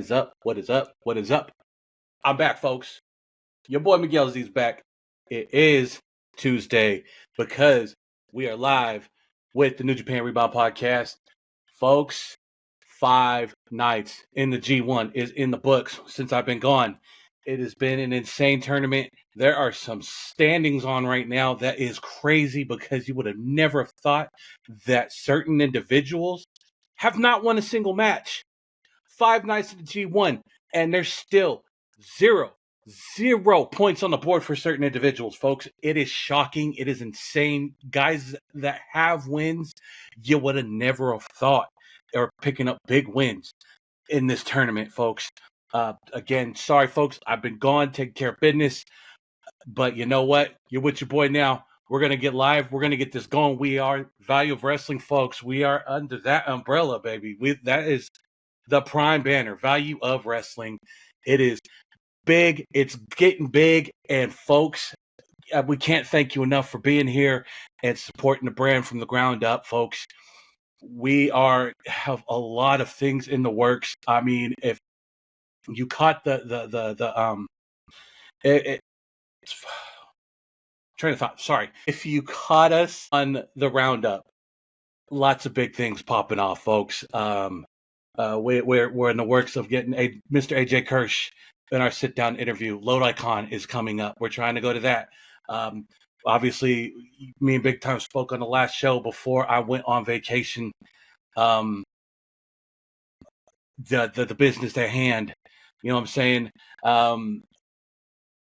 is up? What is up? What is up? I'm back, folks. Your boy Miguel Z is back. It is Tuesday because we are live with the New Japan Rebound podcast. Folks, 5 nights in the G1 is in the books since I've been gone. It has been an insane tournament. There are some standings on right now that is crazy because you would have never thought that certain individuals have not won a single match. 5 nights in the G1, and there's still zero points on the board for certain individuals, folks. It is shocking. It is insane. Guys that have wins, you would have never have thought are picking up big wins in this tournament, folks. Again, sorry, folks. I've been gone taking care of business, but you know what? You're with your boy now. We're going to get live. We're going to get this going. We are Value of Wrestling, folks. We are under that umbrella, baby. That is the prime banner, Value of Wrestling. It is big. It's getting big. And folks, we can't thank you enough for being here and supporting the brand from the ground up, folks. We have a lot of things in the works. I mean, if you caught train of thought. Sorry. If you caught us on the roundup, lots of big things popping off, folks. We're in the works of getting Mr. AJ Kirsch in our sit-down interview. Load Icon is coming up. We're trying to go to that. Obviously, me and Big Time spoke on the last show before I went on vacation. The business at hand, you know what I'm saying?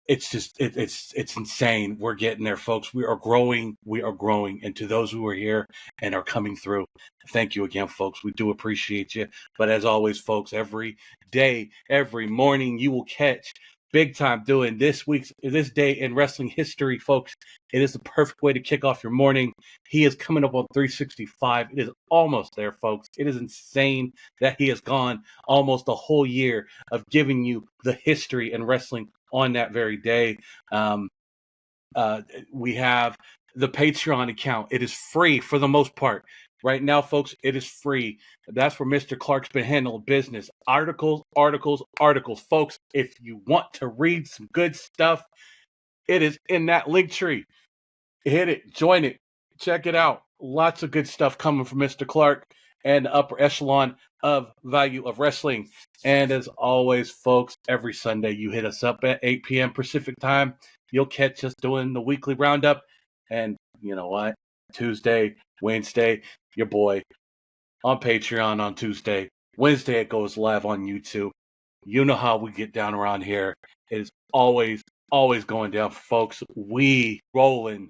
It's just it's insane. We're getting there, folks. We are growing. And to those who are here and are coming through, thank you again, folks. We do appreciate you. But as always, folks, every day, every morning, you will catch Big Time doing this day in wrestling history, folks. It is the perfect way to kick off your morning. He is coming up on 365. It is almost there, folks. It is insane that he has gone almost a whole year of giving you the history in wrestling on that very day. We have the Pateron account. It is free for the most part. Right now, folks, it is free. That's where Mr. Clark's been handling business. Articles. Folks, if you want to read some good stuff, it is in that link tree. Hit it. Join it. Check it out. Lots of good stuff coming from Mr. Clark and the upper echelon of Value of Wrestling. And as always, folks, every Sunday you hit us up at 8 p.m. Pacific time. You'll catch us doing the weekly roundup. And you know what? Tuesday, Wednesday, your boy on Patreon on Tuesday. Wednesday, it goes live on YouTube. You know how we get down around here. It is always going down, folks. We rolling.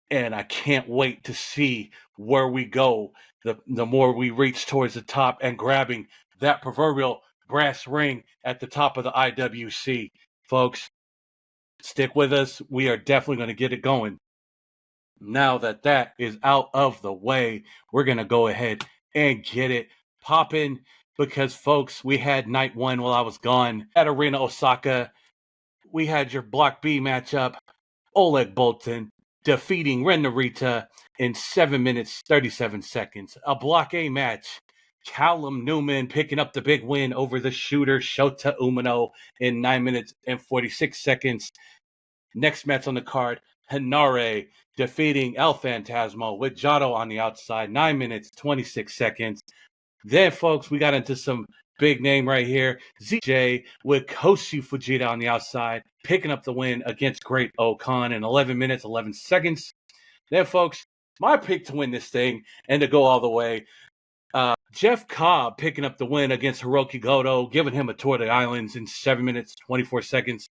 And I can't wait to see where we go the more we reach towards the top and grabbing that proverbial brass ring at the top of the IWC. Folks, stick with us. We are definitely going to get it going. Now that is out of the way, we're going to go ahead and get it popping because, folks, we had night 1 while I was gone at Arena Osaka. We had your Block B matchup, Oleg Boltin defeating Ren Narita in 7 minutes, 37 seconds. A Block A match, Callum Newman picking up the big win over the shooter Shota Umino in 9 minutes and 46 seconds. Next match on the card, Hinare defeating El Phantasmo with Jado on the outside, 9 minutes, 26 seconds. Then, folks, we got into some big name right here, ZJ with Koshi Fujita on the outside, picking up the win against Great Okan in 11 minutes, 11 seconds. Then, folks, my pick to win this thing and to go all the way, Jeff Cobb picking up the win against Hiroki Goto, giving him a tour of the islands in 7 minutes, 24 seconds.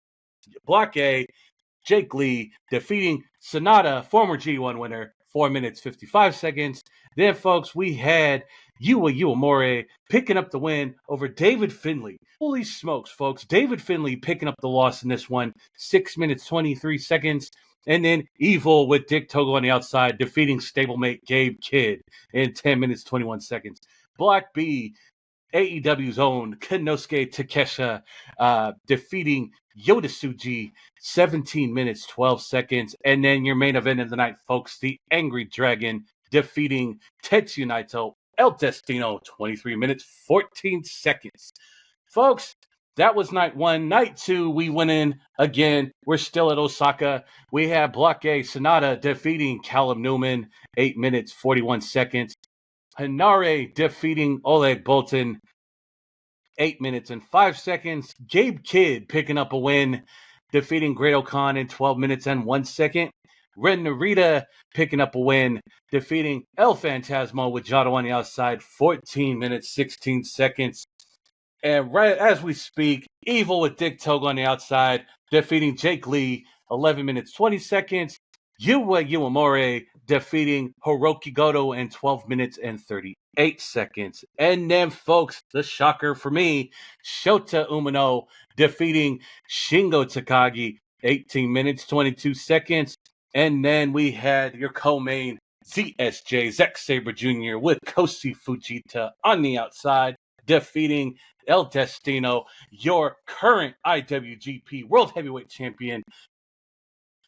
Block A, Jake Lee defeating Sonata, former G1 winner, 4 minutes, 55 seconds. Then, folks, we had Yua Uemura picking up the win over David Finlay. Holy smokes, folks. David Finlay picking up the loss in this one, 6 minutes, 23 seconds. And then Evil with Dick Togo on the outside, defeating stablemate Gabe Kidd in 10 minutes, 21 seconds. Block B, AEW's own Konosuke Takeshita defeating Yoda Tsuji, 17 minutes, 12 seconds. And then your main event of the night, folks, the Angry Dragon defeating Tetsuya Naito, El Destino, 23 minutes, 14 seconds. folks, that was night 1. Night 2, we went in again. We're still at Osaka. We have Block A, Sonata defeating Callum Newman, 8 minutes, 41 seconds. Hanare defeating Oleg Boltin, 8 minutes and 5 seconds. Gabe Kidd picking up a win, defeating Great-O-Khan in 12 minutes and 1 second. Ren Narita picking up a win, defeating El Phantasmo with Jado on the outside, 14 minutes, 16 seconds. And right as we speak, Evil with Dick Togo on the outside, defeating Jake Lee, 11 minutes, 20 seconds. Yuya Uemura defeating Hiroki Goto in 12 minutes and 38 seconds. And then, folks, the shocker for me, Shota Umino defeating Shingo Takagi, 18 minutes, 22 seconds. And then we had your co-main, ZSJ, Zack Sabre Jr. with Kosi Fujita on the outside, defeating El Destino, your current IWGP World Heavyweight Champion,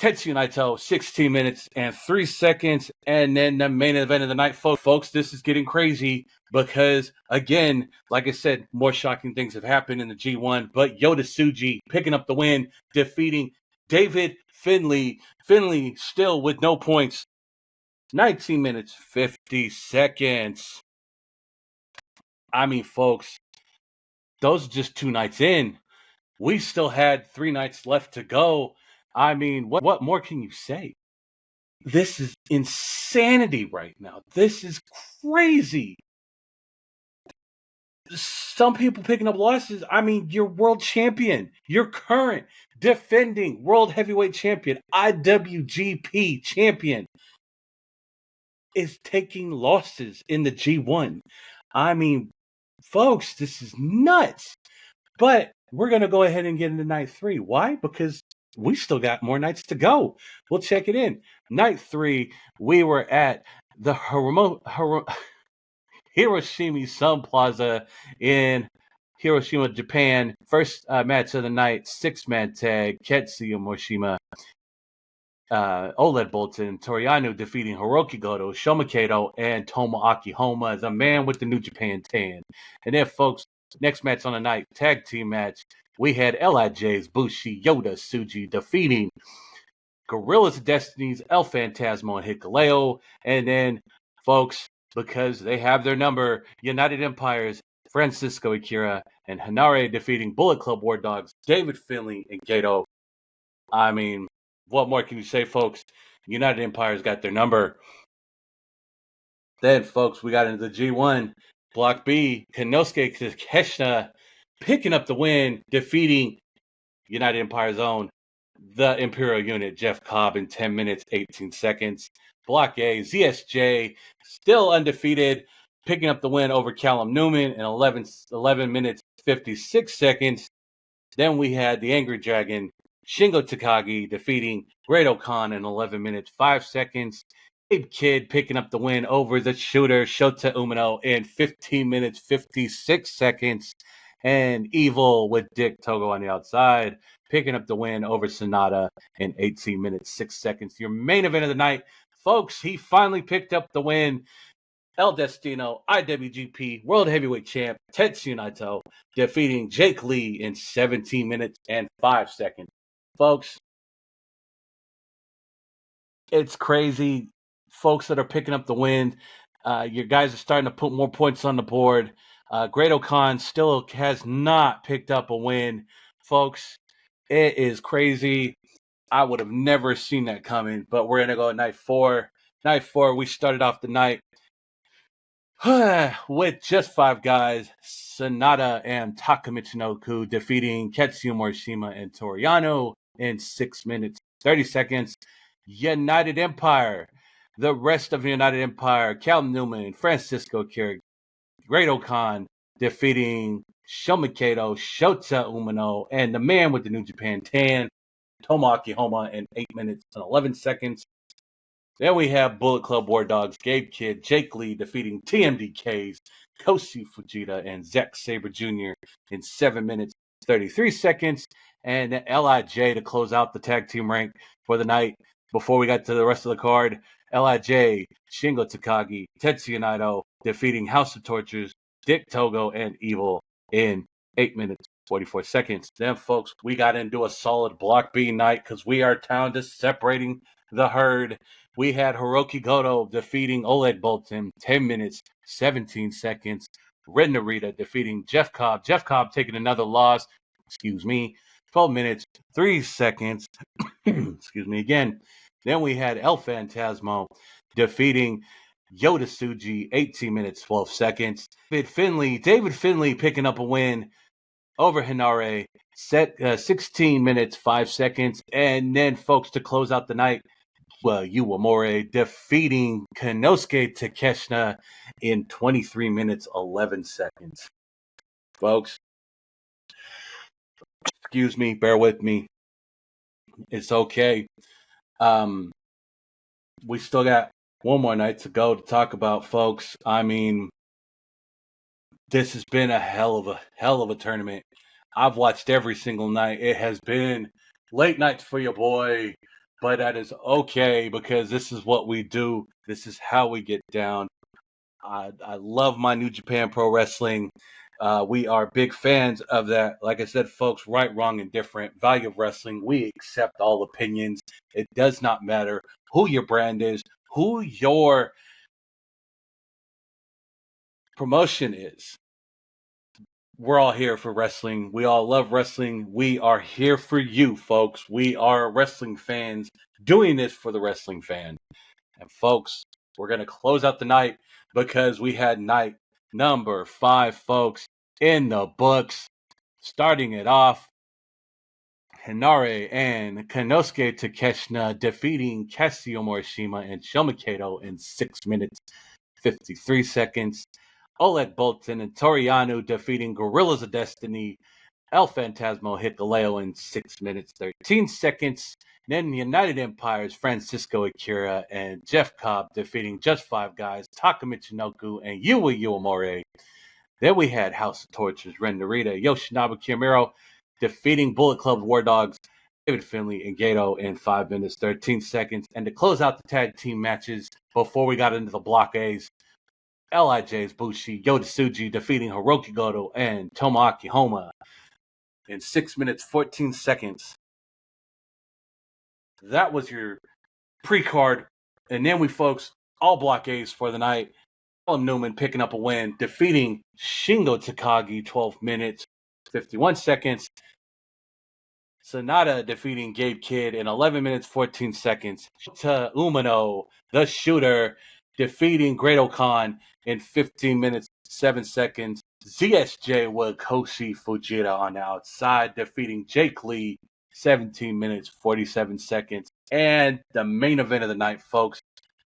Tetsuya Naito, 16 minutes and 3 seconds. And then the main event of the night, folks, this is getting crazy because, again, like I said, more shocking things have happened in the G1, but Yota Tsuji picking up the win, defeating David Finlay. Finlay still with no points, 19 minutes, 50 seconds. I mean, folks, those are just 2 nights in. We still had 3 nights left to go. I mean, what more can you say? This is insanity right now. This is crazy. Some people picking up losses. I mean, you're world champion. You're current defending world heavyweight champion, IWGP champion, is taking losses in the G1. I mean, folks, this is nuts. But we're going to go ahead and get into night 3. Why? Because we still got more nights to go. We'll check it in. Night 3, we were at the Hiroshima Sun Plaza in Hiroshima, Japan. First match of the night, 6-man tag, Ketsuya Morishima, Oleg Boltin, Toriano defeating Hiroki Goto, Shoma Kato, and Tomoaki Honma, the man with the New Japan tan. And then, folks, next match on the night, tag team match, we had LIJ's Bushi, Yota Tsuji defeating Gorillas of Destiny's El Phantasmo and Hikuleo. And then, folks, because they have their number, United Empires, Francisco Akira, and Hanare defeating Bullet Club War Dogs, David Finlay and Gato. I mean, what more can you say, folks? United Empires got their number. Then, folks, we got into the G1. Block B, Konosuke Takeshita picking up the win, defeating United Empire's own, the Imperial Unit, Jeff Cobb, in 10 minutes, 18 seconds. Block A, ZSJ, still undefeated, picking up the win over Callum Newman in 11 minutes, 56 seconds. Then we had the Angry Dragon, Shingo Takagi, defeating Great-O-Khan in 11 minutes, 5 seconds. Gabe Kidd picking up the win over the shooter, Shota Umino, in 15 minutes, 56 seconds. And Evil with Dick Togo on the outside, picking up the win over Sonata in 18 minutes, 6 seconds. Your main event of the night, folks, he finally picked up the win. El Destino, IWGP World Heavyweight Champ, Tetsuya Naito, defeating Jake Lee in 17 minutes and 5 seconds. Folks, it's crazy. Folks that are picking up the win, your guys are starting to put more points on the board. Great-O-Khan still has not picked up a win. Folks, it is crazy. I would have never seen that coming, but we're going to go at night 4. Night 4, we started off the night with just 5 guys, Sonata and Taka Michinoku defeating Ketsuya Morishima and Toriano in 6 minutes, 30 seconds. United Empire, the rest of the United Empire, Cal Newman, Francisco Akira, Great-O-Khan defeating Shoma Kato, Shota Umino, and the man with the New Japan tan, Tomoaki Honma, in 8 minutes and 11 seconds. Then we have Bullet Club War Dogs, Gabe Kidd, Jake Lee defeating TMDKs, Kosi Fujita, and Zack Sabre Jr. in 7 minutes, 33 seconds. And LIJ to close out the tag team rank for the night. Before we got to the rest of the card, LIJ, Shingo Takagi, Tetsuya Naito defeating House of Tortures, Dick Togo, and Evil in 8 minutes, 44 seconds. Then, folks, we got into a solid Block B night because we are down to separating the herd. We had Hiroki Goto defeating Oleg Boltin, 10 minutes, 17 seconds. Red Narita defeating Jeff Cobb. Jeff Cobb taking another loss, 12 minutes, 3 seconds. Excuse me again. Then we had El Phantasmo defeating Yoda Tsuji, 18 minutes, 12 seconds. David Finlay picking up a win over Hinare, 16 minutes, 5 seconds. And then, folks, to close out the night, Yuamore defeating Konosuke Takeshita in 23 minutes, 11 seconds. Folks, excuse me, bear with me. It's okay. We still got one more night to go to talk about, folks. I mean, this has been a hell of a tournament. I've watched every single night. It has been late nights for your boy, but that is okay because this is what we do. This is how we get down. I love my New Japan Pro Wrestling. We are big fans of that. Like I said, folks, right, wrong, and different. Value of Wrestling. We accept all opinions. It does not matter who your brand is, who your promotion is. We're all here for wrestling. We all love wrestling. We are here for you, folks. We are wrestling fans doing this for the wrestling fan. And, folks, we're going to close out the night because we had night number 5, folks, in the books. Starting it off, Hinare and Konosuke Takeshita defeating Kazuyo Morishima and Shoma Kato in 6 minutes, 53 seconds. Oleg Boltin and Toriano defeating Gorillas of Destiny, El Phantasmo Hikuleo in 6 minutes, 13 seconds. Then United Empire's Francisco Akira and Jeff Cobb defeating Just Five Guys, Taka Michinoku, and Yua Uemura. Then we had House of Tortures, Ren Narita, Yoshinobu Kiyomiya defeating Bullet Club War Dogs, David Finlay and Gato in 5 minutes, 13 seconds. And to close out the tag team matches before we got into the Block A's, LIJ's Bushi, Yoda Tsuji defeating Hiroki Goto and Tomoaki Honma in 6 minutes, 14 seconds. That was your pre-card. And then we, folks, all Block A's for the night. Callum Newman picking up a win, defeating Shingo Takagi, 12 minutes, 51 seconds. Sonata defeating Gabe Kidd in 11 minutes, 14 seconds. Shota Umino, the shooter, defeating Great Okan in 15 minutes, 7 seconds. ZSJ with Koshi Fujita on the outside, defeating Jake Lee, 17 minutes, 47 seconds. And the main event of the night, folks.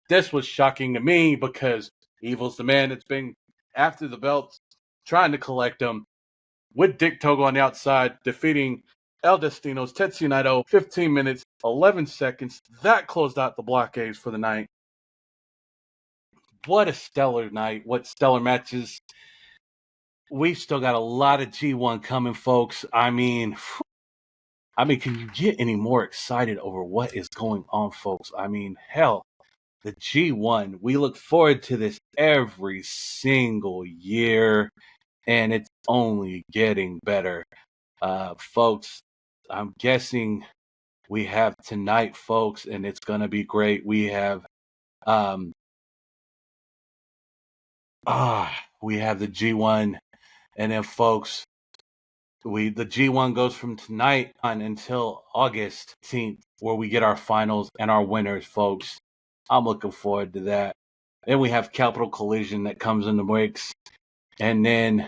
This was shocking to me because Evil's the man that's been after the belts, trying to collect them, with Dick Togo on the outside, defeating El Destino's Tetsuya Naito, 15 minutes, 11 seconds. That closed out the Block A's for the night. What a stellar night. What stellar matches. We've still got a lot of G1 coming, folks. I mean, can you get any more excited over what is going on, folks? I mean, hell, the G1, we look forward to this every single year, and it's only getting better. Folks, I'm guessing we have tonight, folks, and it's going to be great. We have the G1, and then, folks, the G1 goes from tonight on until August 10th, where we get our finals and our winners, folks. I'm looking forward to that. Then we have Capital Collision that comes in the breaks, and then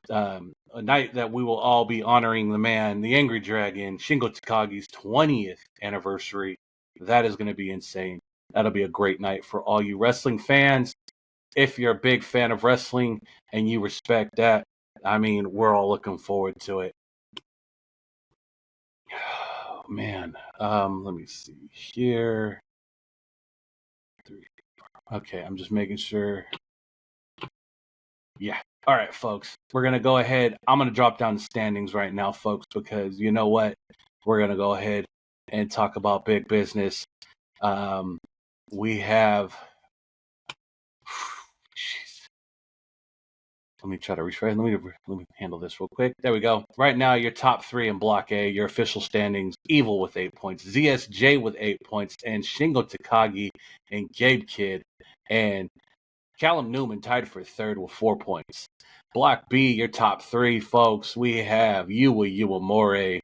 a night that we will all be honoring the man, the Angry Dragon, Shingo Takagi's 20th anniversary. That is going to be insane. That'll be a great night for all you wrestling fans. If you're a big fan of wrestling and you respect that, I mean, we're all looking forward to it. Oh, man. Let me see here. Okay, I'm just making sure. Yeah. All right, folks. We're going to go ahead. I'm going to drop down the standings right now, folks, because you know what? We're going to go ahead and talk about big business. We have let me try to rephrase. Let me handle this real quick. There we go. Right now, your top 3 in Block A, your official standings: Evil with 8 points, ZSJ with 8 points, and Shingo Takagi and Gabe Kidd and Callum Newman tied for 3rd with 4 points. Block B, your top 3, folks. We have Yuwa Uemura,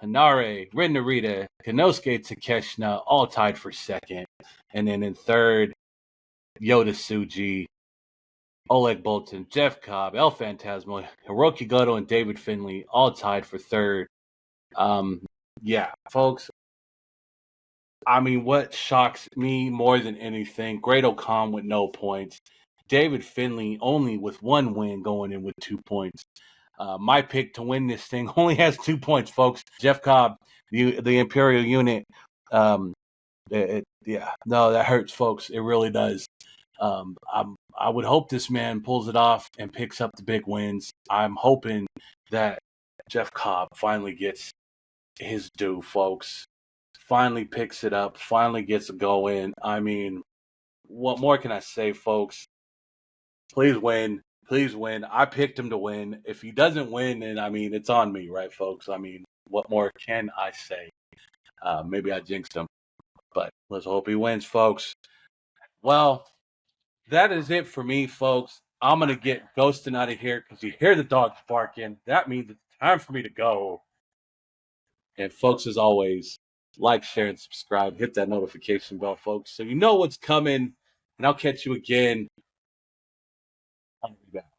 Hanare, Ren Narita, Konosuke Takeshita, all tied for 2nd. And then in 3rd, Yoda Tsuji, Oleg Boltin, Jeff Cobb, El Phantasmo, Hiroki Goto, and David Finlay, all tied for 3rd. Yeah, folks. I mean, what shocks me more than anything, Great O'Khan with no points. David Finlay only with 1 win going in with 2 points. My pick to win this thing only has 2 points, folks. Jeff Cobb, the Imperial unit. No, that hurts, folks. It really does. I would hope this man pulls it off and picks up the big wins. I'm hoping that Jeff Cobb finally gets his due, folks. Finally picks it up, finally gets it going. I mean, what more can I say, folks? Please win. Please win. I picked him to win. If he doesn't win, then, I mean, it's on me, right, folks? I mean, what more can I say? Maybe I jinxed him, but let's hope he wins, folks. Well, that is it for me, folks. I'm going to get ghosting out of here because you hear the dogs barking. That means it's time for me to go. And, folks, as always, like, share, and subscribe. Hit that notification bell, folks, so you know what's coming. And I'll catch you again. I'll be back.